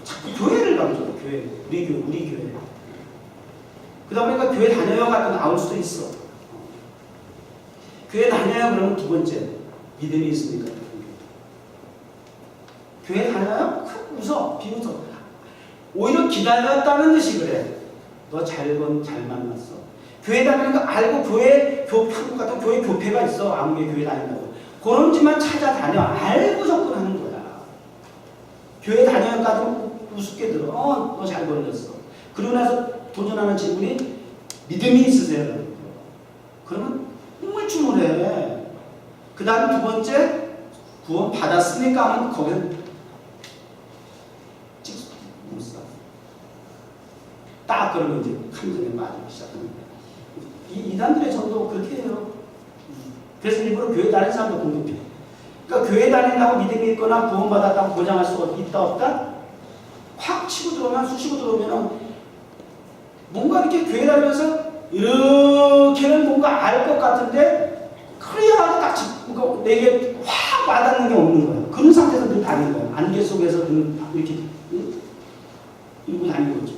자꾸 교회를 강조해. 교회 우리 교회. 그러다 보니까 교회 다녀요가 또 나올 수도 있어. 교회 다녀요 그러면 두 번째 믿음이 있습니까? 교회 다녀요? 웃어 비웃어. 오히려 기다렸다는 듯이 그래. 너 잘 만났어. 교회 다니니까 알고 교회 한국 같은 교회 교회가 있어. 아무리 교회 다닌다고. 그런 집만 찾아다녀. 알고 접근하는 거야. 교회 다녀까지 우습게 들어. 너 잘 걸렸어. 그러고 나서 도전하는 질문이 믿음이 있으세요? 그러면 우물쭈물해. 그 다음 두 번째 구원 받았으니까 하면 거기는 못 써. 딱 그러면 이제 감정에 맞기 시작하는 거야. 이단들의 전도 그렇게 해요. 그래서 일부러 교회 다니는 사람도 공격해. 그러니까 교회 다닌다고 믿음이 있거나 구원받았다고 보장할 수 있다 없다? 확 치고 들어오면 쑤시고 들어오면 뭔가 이렇게 교회 다니면서 이렇게는 뭔가 알 것 같은데 그래야 딱 그러니까 내게 확 와닿는 게 없는 거예요. 그런 상태에서 늘 다니는 거예요. 안개 속에서 늘 이렇게 이러고 다니는 거죠.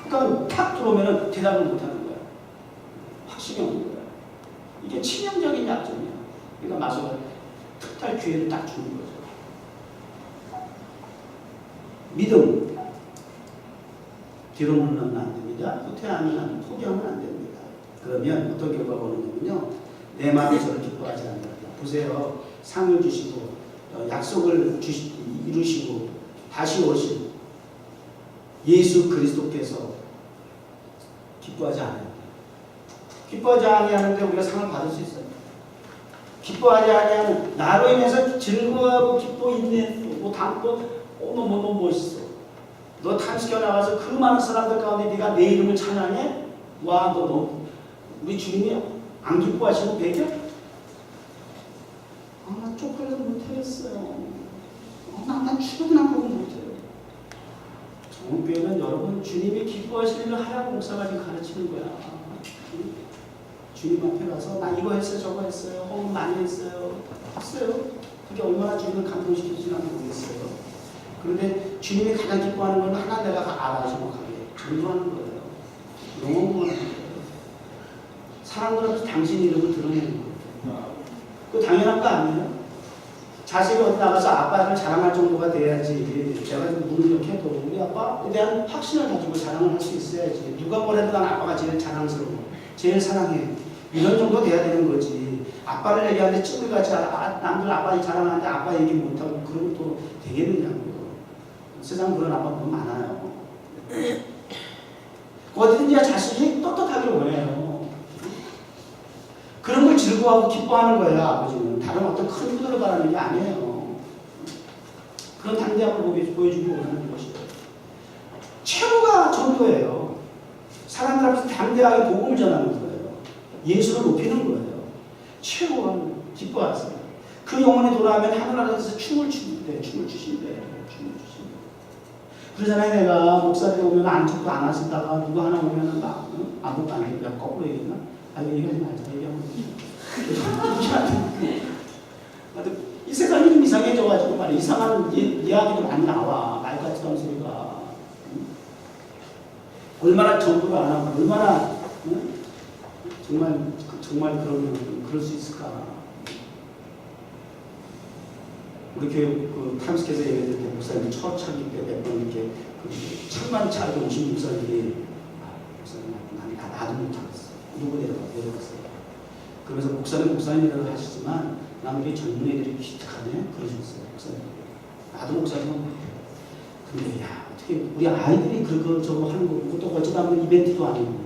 그러니까 탁 들어오면 대답을 못하는 거야. 확신이 없는 거야. 이게 치명적인 약점이야. 그러니까 마소가 특별 기회를 딱 주는 거죠. 믿음. 뒤로 물러나면 안 됩니다. 후퇴하면 안 됩니다. 포기하면 안 됩니다. 그러면 어떤 결과가 오느냐면요. 내 마음이 저를 기뻐하지 않는다. 보세요. 상을 주시고 약속을 이루시고 다시 오신 예수 그리스도께서 기뻐하지 않아요. 기뻐하지 아니하는데 우리가 상을 받을 수 있어요. 기뻐하지 아니하는 나로 인해서 즐거워하고 기뻐 있네. 뭐 담고 너무 멋있어. 너 탐스켜 나가서 그 많은 사람들 가운데 네가 내 이름을 찬양해? 와, 너 우리 주님이 안 기뻐하시고 배겨? 나 쪽팔려서 못하겠어요. 난 죽어도 난 그거 못해요. 정교회는 여러분 주님이 기뻐하시는 일을 하라고 목사가 지금 가르치는 거야. 주님 앞에 가서 나 이거 했어요 저거 했어요 호응 많이 했어요. 그게 얼마나 주님을 감동시키시나 모르겠어요. 그런데 주님이 가장 기뻐하는 건 하나 내가 알아서 하게 전도하는 거예요. 영원구원하는 거예요. 사람들 앞에서 당신 이름을 드러내는 거예요. 그거 당연한 거 아니에요? 자식이 어디 나가서 아빠를 자랑할 정도가 돼야지. 제가 무능력해도 우리 아빠에 대한 확신을 가지고 자랑을 할 수 있어야지. 누가 뭐래도 난 아빠가 제일 자랑스러워. 제일 사랑해. 이런 정도 돼야 되는 거지. 아빠를 얘기하는데 ጭ물같이 남들 아빠 자랑하는데 아빠 얘기 못하고 그러면 또 되겠느냐고요. 세상 그런 아빠 보면 많아요. 어디든지 자식이 떳떳하길 원해요. 그런 걸 즐거워하고 기뻐하는 거예요. 아버지는 다른 어떤 큰 부들을 바라는 게 아니에요. 그런 당대함을 보여주기 원하는 것이에요. 최고가 전도예요. 사람들 앞에서 당대하게 복음을 전하는 거예요. 예수를 높이는 거예요. 최고가 기뻐하세요. 그 영혼이 돌아오면 하늘나라에서 춤을 추신대. 그러잖아요. 내가 목사들이 오면 안쪽도 안 하신다가 누구 하나 오면은 막 아무것도 안 해요. 거꾸로 얘기했나? 얘기하지 말자. 얘기하면 이 세상이 좀 이상해져가지고 말이야. 이상한 이야기도 많이 나와. 말 같지도 않은 소리가. 얼마나 전부를 안 하고 얼마나 정말 그러면 그럴 수 있을까? 우리 교회 탐스케에서 얘기했을 때 목사님이 첫 차기 때 몇 번 이렇게 천만 차로 오신 목사님이 목사님 나도 못하겠어. 누구 내려갔어요. 그래서 목사님이라고 하시지만 남에게 젊은 애들이 기특하네 그러셨어요. 목사님. 나도 목사님은 못해. 근데 야 어떻게 우리 아이들이 저거 하는 거 그것도 어쩌다 보면 이벤트도 아니고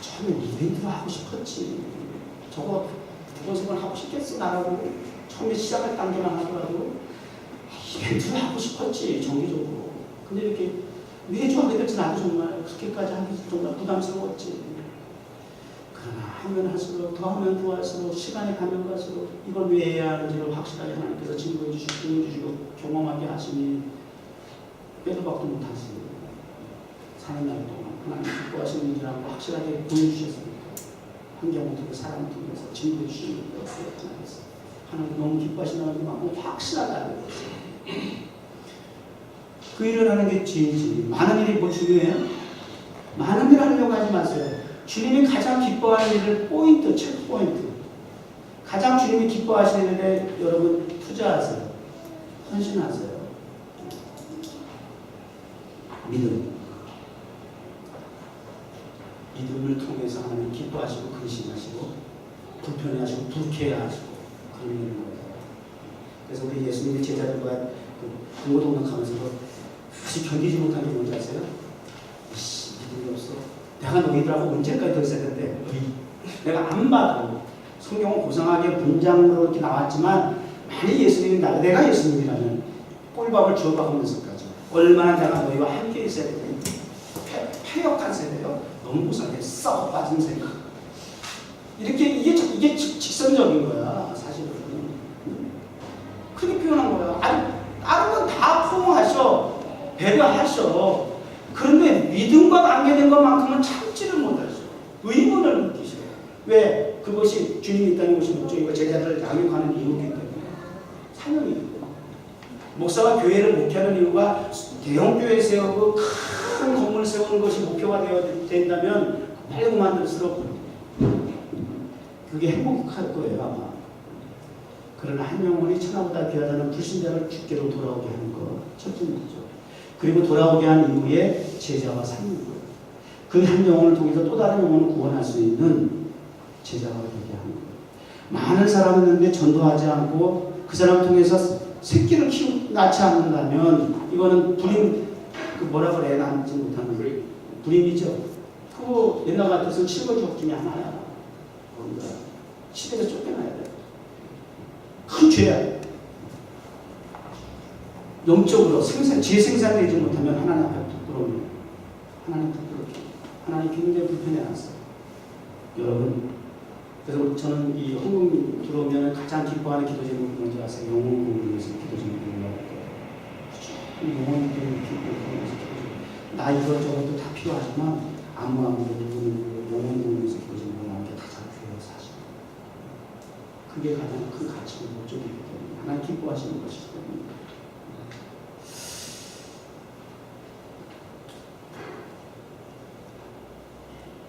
처음에 이벤트를 하고 싶었지. 저거 그것을 하고 싶겠어 나라고 처음에 시작할 단계만 하더라도 이벤트를 하고 싶었지 정기적으로. 근데 이렇게 매주 하게 될지 나도 정말 그렇게까지 하기 정말 부담스러웠지. 그러나 하면 할수록 더 하면 더 할수록 시간이 가면 갈수록 이걸 왜 해야 하는지를 확실하게 하나님께서 증거해 주시고 보여주시고 경험하게 하시니 빼도 박도 못하시니 사는 날 동안 하나님 기뻐하시는 일이라고 확실하게 보여주셨습니다. 환경을 통해서 사람을 통해서 증거해 주시는 것 같아요. 하나님 너무 기뻐하신다는 걸 확실하게 알고 있어요. 그 일을 하는 게 지혜지. 많은 일이 뭐 중요해요? 많은 일을 하려고 하지 마세요. 주님이 가장 기뻐하는 일을 포인트, 체크 포인트. 가장 주님이 기뻐하시는 일에 여러분 투자하세요. 헌신하세요. 믿음을 통해서 하나님 기뻐하시고 근심하시고 불편해하시고 불쾌해하시고 그런 일을 거예요. 그래서 우리 예수님의 제자들과 공고동락하면서 사실 견디지 못한 게 뭔지 아세요? 믿음이 없어. 내가 너희들하고 언제까지 더 있어야 되는데 내가 안 봐도 성경은 고상하게 문장으로 이렇게 나왔지만 만약 예수님이 내가 예수님이라면 꿀밥을 주어박으면서까지 얼마나 내가 너희와 함께 있어야 되는데 폐역한 세대요. 너무 고상해. 썩 빠진 세대. 이게 직선적인 거야 사실은. 그렇게 표현한 거야. 다른 건 다 포옹하셔. 배려하셔. 그런데 믿음과 관계된 것만큼은 참지를 못하셔. 의문을 느끼셔. 왜? 그것이 주님이 이 땅에 오신 목적이고 제자들을 양육하는 이유이기 때문에. 사명이기 때문에. 목사가 교회를 목회하는 이유가 대형교회 세우고 큰 건물 세우는 것이 목표가 되어야 된다면 빨리 그만둘수록 그게 행복할 거예요 아마. 그러나 한 영혼이 천하보다 귀하다는 불신자를 주께로 돌아오게 하는 것 첫째이죠. 그리고 돌아오게 한 이후에 제자와 삼는 거예요. 그 한 영혼을 통해서 또 다른 영혼을 구원할 수 있는 제자가 되게 하는 거예요. 많은 사람이 있는데 전도하지 않고 그 사람을 통해서 새끼를 낳지 않는다면 이거는 불임, 그 뭐라 그래, 남지 못하는 불임이죠. 그거 옛날 같아서 7가지 중에 하나야. 뭔가 집에서 쫓겨나야 돼. 큰 죄야. 영적으로 재생산되지 못하면 하나님 앞에 부끄러워요. 하나님 부끄럽죠. 하나님 굉장히 불편해놨어요. 여러분, 그래서 저는 이 헌금 들어오면 가장 기뻐하는 기도 제목이 뭔지 아세요? 영혼 구원을 위해서 기도 제목이 올라올 거예요. 영혼 구원을 위해서 기도 제목. 나 이것저것도 다 필요하지만 아무도 영혼 구원을 위해서 기도 제목이 나오는 게 가장 필요해요, 사실. 그게 가장 큰 가치고 목적이기 때문에 하나님 기뻐하시는 것이기 때문에.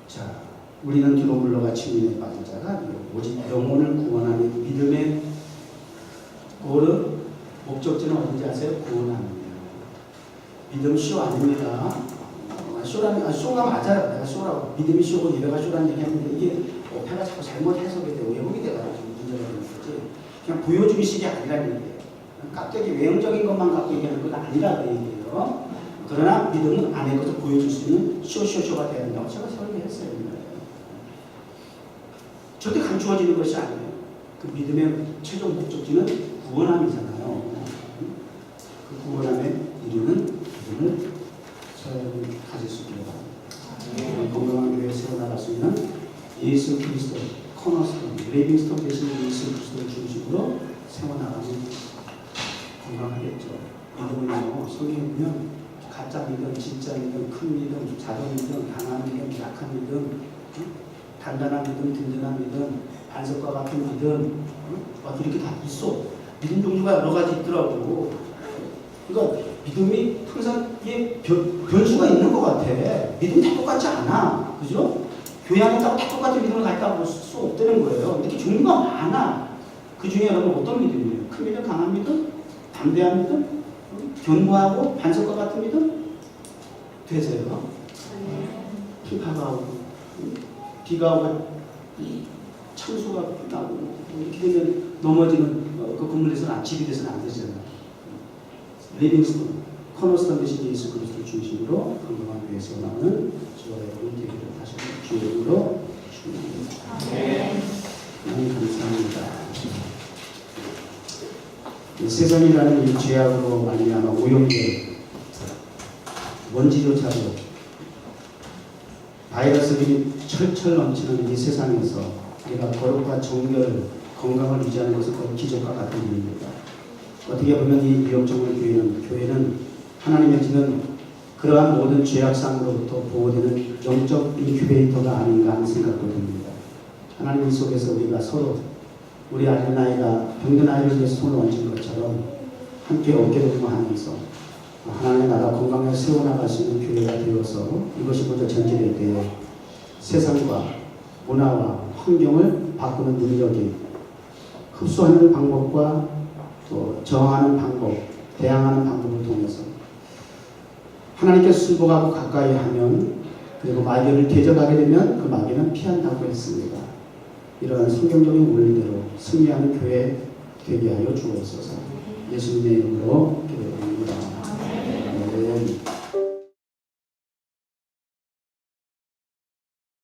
자, 우리는 뒤로 물러가 침륜에 빠진 자가 아니요 오직 영혼을 구원하는 믿음의 목적지는 어딘지 아세요? 구원합니다. 믿음 쇼 아닙니다. 쇼가 맞아요. 내가 쇼라고. 믿음이 쇼고 예배가 쇼라는 얘기 하는데 이게 오페가 자꾸 잘못 해석이 되고 왜곡이 돼가지고 문제가 되는 거지. 그냥 보여주기식이 아니라는 얘기예요. 깍두기 외형적인 것만 갖고 얘기하는 건 아니라고 얘기해요. 그러나 믿음은 안에 것을 보여줄 수 있는 쇼가 되어야 된다고 제가 설명했어요. 절대 감추어지는 것이 아니에요. 그 믿음의 최종 목적지는 구원함이잖아요. 그 구원함에 이루는 믿음을 가질 수 있기를 바랍니다. 건강한 교회에 세워나갈 수 있는 예수 그리스도 코너스톤, 리빙스톤 대신 예수 그리스도를 중심으로 세워나가면 건강하겠죠. 믿음은요, 성경에 보면 가짜 믿음, 진짜 믿음, 큰 믿음, 작은 믿음, 강한 믿음, 약한 믿음, 단단한 믿음, 든든한 믿음, 반석과 같은 믿음, 이렇게 다 있어. 믿음 종류가 여러 가지 있더라고. 그러니까 믿음이 항상 이게 변수가 있는 것 같아. 믿음 다 똑같지 않아. 그죠? 교회 안에 다 똑같은 믿음을 갖다고 볼 수 없다는 거예요. 이렇게 종류가 많아. 그 중에 여러분 어떤 믿음이에요? 큰 믿음, 강한 믿음, 담대한 믿음, 견고하고 반석과 같은 믿음 되세요? 비가 오고 비가 오고 창수가 나고 이렇게 되면 넘어지는 그 건물에서는 집이 돼서는 안 되잖아요. 리빙스톤, 코너스톤 대신 예수 그리스도 중심으로 건강한 교회에서 나오는 저와 여러분 되기를 다시 주님으로 축원합니다. 감사합니다. 세상이라는 이 죄악으로 말미암아 오염된 먼지조차도 바이러스들이 철철 넘치는 이 세상에서 우리가 거룩과 정결, 건강을 유지하는 것은 거의 기적과 같은 일입니다. 어떻게 보면 이 미역정원 교회는 하나님의 지는 그러한 모든 죄악상으로부터 보호되는 영적 인큐베이터가 아닌가 하는 생각도 듭니다. 하나님 속에서 우리가 서로 우리 어린아이가 병든 아이를 위해서 손을 얹은 것처럼 함께 어깨동무하면서 하나님의 나라 건강하게 세워나갈 수 있는 교회가 되어서 이것이 먼저 전제될 때에 세상과 문화와 환경을 바꾸는 능력이 흡수하는 방법과 또 저항하는 방법, 대항하는 방법을 통해서 하나님께서 순복하고 가까이 하면 그리고 마귀를 대적하게 되면 그 마귀는 피한다고 했습니다. 이러한 성경적인 원리대로 승리하는 교회 되게 하여 주옵소서. 예수님의 이름으로 기도합니다.